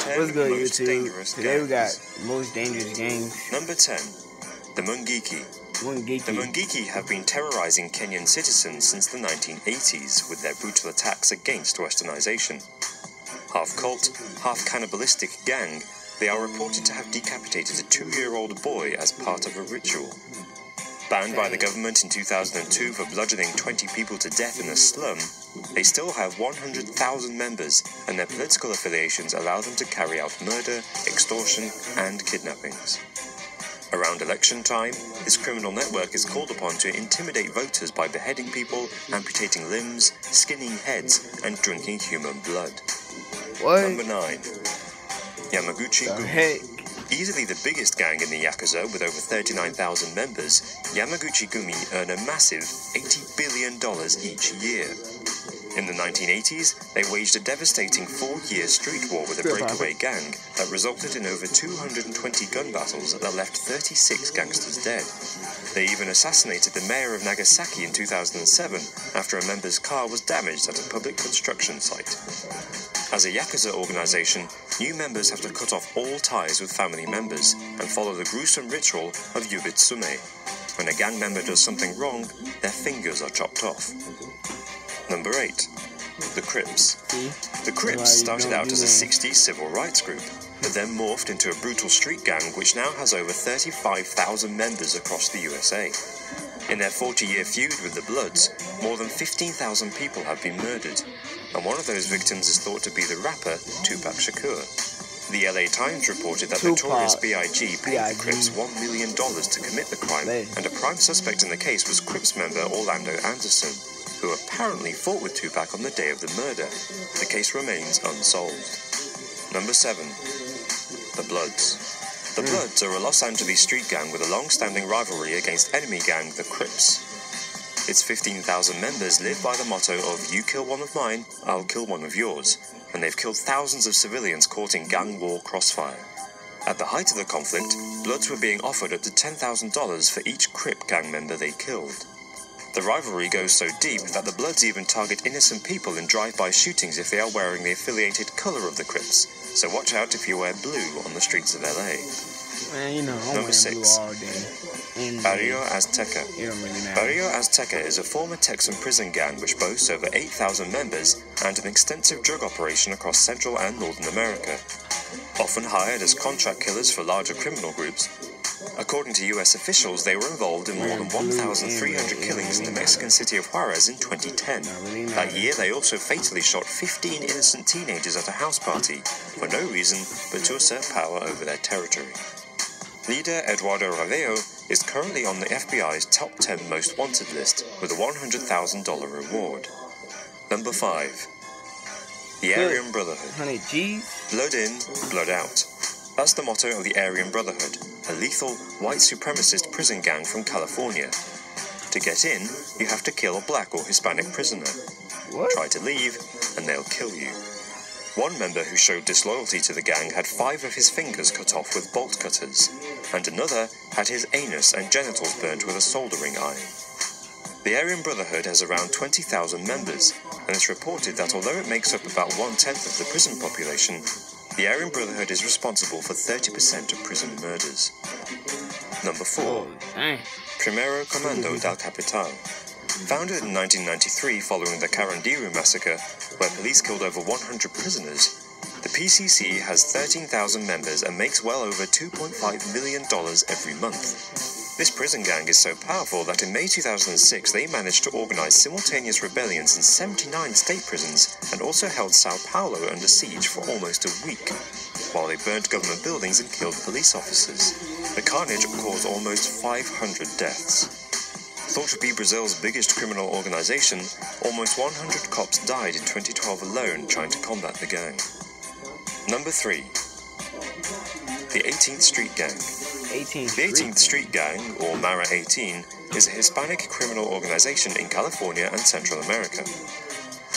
10 What's good, most YouTube? dangerous Today we got gangs. most dangerous gangs. Number 10. The Mungiki. The Mungiki have been terrorizing Kenyan citizens since the 1980s with their brutal attacks against westernization. Half cult, half cannibalistic gang, they are reported to have decapitated a 2-year-old boy as part of a ritual. Banned by the government in 2002 for bludgeoning 20 people to death in a slum, they still have 100,000 members, and their political affiliations allow them to carry out murder, extortion, and kidnappings. Around election time, this criminal network is called upon to intimidate voters by beheading people, amputating limbs, skinning heads, and drinking human blood. What? Number 9. Yamaguchi Gumi. Easily the biggest gang in the Yakuza with over 39,000 members, Yamaguchi Gumi earn a massive $80 billion each year. In the 1980s, they waged a devastating 4-year street war with a breakaway gang that resulted in over 220 gun battles that left 36 gangsters dead. They even assassinated the mayor of Nagasaki in 2007 after a member's car was damaged at a public construction site. As a Yakuza organization, new members have to cut off all ties with family members and follow the gruesome ritual of Yubitsume. When a gang member does something wrong, their fingers are chopped off. Number 8. The Crips. The Crips started out as a 60s civil rights group, but then morphed into a brutal street gang which now has over 35,000 members across the USA. In their 40-year feud with the Bloods, more than 15,000 people have been murdered, and one of those victims is thought to be the rapper Tupac Shakur. The LA Times reported that Notorious B.I.G. paid the Crips $1 million to commit the crime, and a prime suspect in the case was Crips member Orlando Anderson, who apparently fought with Tupac on the day of the murder. The case remains unsolved. Number 7. The Bloods. The Bloods are a Los Angeles street gang with a long-standing rivalry against enemy gang, the Crips. Its 15,000 members live by the motto of "You kill one of mine, I'll kill one of yours," and they've killed thousands of civilians caught in gang war crossfire. At the height of the conflict, Bloods were being offered up to $10,000 for each Crip gang member they killed. The rivalry goes so deep that the Bloods even target innocent people in drive-by shootings if they are wearing the affiliated color of the Crips, so watch out if you wear blue on the streets of LA. Man, you know, I'm Number 6. blue all day. Barrio Azteca. It don't really matter. Barrio Azteca is a former Texan prison gang which boasts over 8,000 members and an extensive drug operation across Central and Northern America. Often hired as contract killers for larger criminal groups, according to U.S. officials, they were involved in more than 1,300 killings in the Mexican city of Juarez in 2010. That year, they also fatally shot 15 innocent teenagers at a house party for no reason but to assert power over their territory. Leader Eduardo Raveo is currently on the FBI's top 10 most wanted list with a $100,000 reward. Number 5. The Aryan Brotherhood. 100 G's? Blood in, blood out. That's the motto of the Aryan Brotherhood, a lethal, white supremacist prison gang from California. To get in, you have to kill a black or Hispanic prisoner. What? Try to leave, and they'll kill you. One member who showed disloyalty to the gang had 5 of his fingers cut off with bolt cutters, and another had his anus and genitals burnt with a soldering iron. The Aryan Brotherhood has around 20,000 members, and it's reported that although it makes up about 1/10 of the prison population, the Aryan Brotherhood is responsible for 30% of prison murders. Number 4. Primero Comando del Capital. Founded in 1993 following the Carandiru massacre, where police killed over 100 prisoners, the PCC has 13,000 members and makes well over $2.5 million every month. This prison gang is so powerful that in May 2006 they managed to organize simultaneous rebellions in 79 state prisons and also held Sao Paulo under siege for almost a week, while they burnt government buildings and killed police officers. The carnage caused almost 500 deaths. Thought to be Brazil's biggest criminal organization, almost 100 cops died in 2012 alone trying to combat the gang. Number 3. The 18th Street Gang. The 18th Street Gang, or Mara 18, is a Hispanic criminal organization in California and Central America.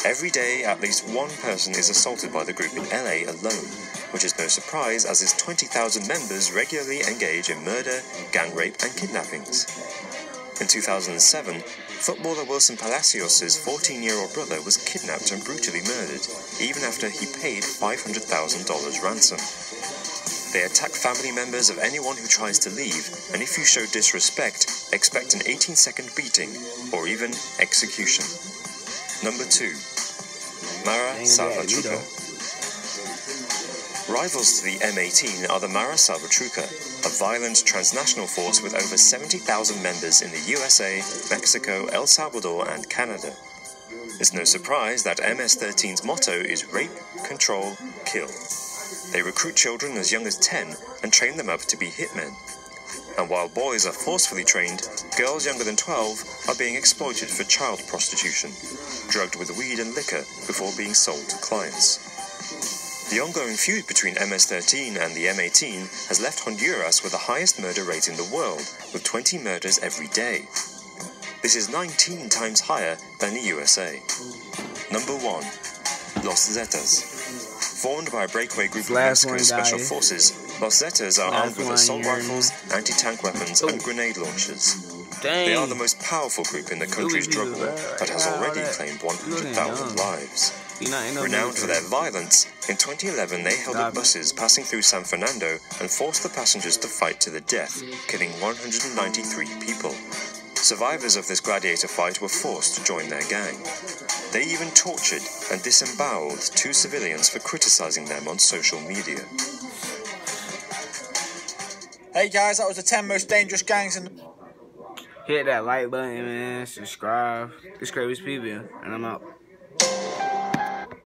Every day, at least one person is assaulted by the group in LA alone, which is no surprise as its 20,000 members regularly engage in murder, gang rape, and kidnappings. In 2007, footballer Wilson Palacios' 14-year-old brother was kidnapped and brutally murdered, even after he paid $500,000 ransom. They attack family members of anyone who tries to leave, and if you show disrespect, expect an 18-second beating, or even execution. Number 2. Mara Salvatrucha. Rivals to the M18 are the Mara Salvatrucha, a violent transnational force with over 70,000 members in the USA, Mexico, El Salvador, and Canada. It's no surprise that MS-13's motto is rape, control, kill. They recruit children as young as 10 and train them up to be hitmen. And while boys are forcefully trained, girls younger than 12 are being exploited for child prostitution, drugged with weed and liquor before being sold to clients. The ongoing feud between MS-13 and the M18 has left Honduras with the highest murder rate in the world, with 20 murders every day. This is 19 times higher than the USA. Number 1. Los Zetas. Formed by a breakaway group of Mexico's special forces, Los Zetas are armed with assault rifles, anti-tank weapons, and grenade launchers. They are the most powerful group in the country's drug war that has already claimed 100,000 lives. Renowned for their violence, in 2011 they held up buses passing through San Fernando and forced the passengers to fight to the death, killing 193 people. Survivors of this gladiator fight were forced to join their gang. They even tortured and disemboweled 2 civilians for criticizing them on social media. Hey guys, that was the 10 most dangerous gangs in the... Hit that like button, man. Subscribe. It's Crazy People, and I'm out.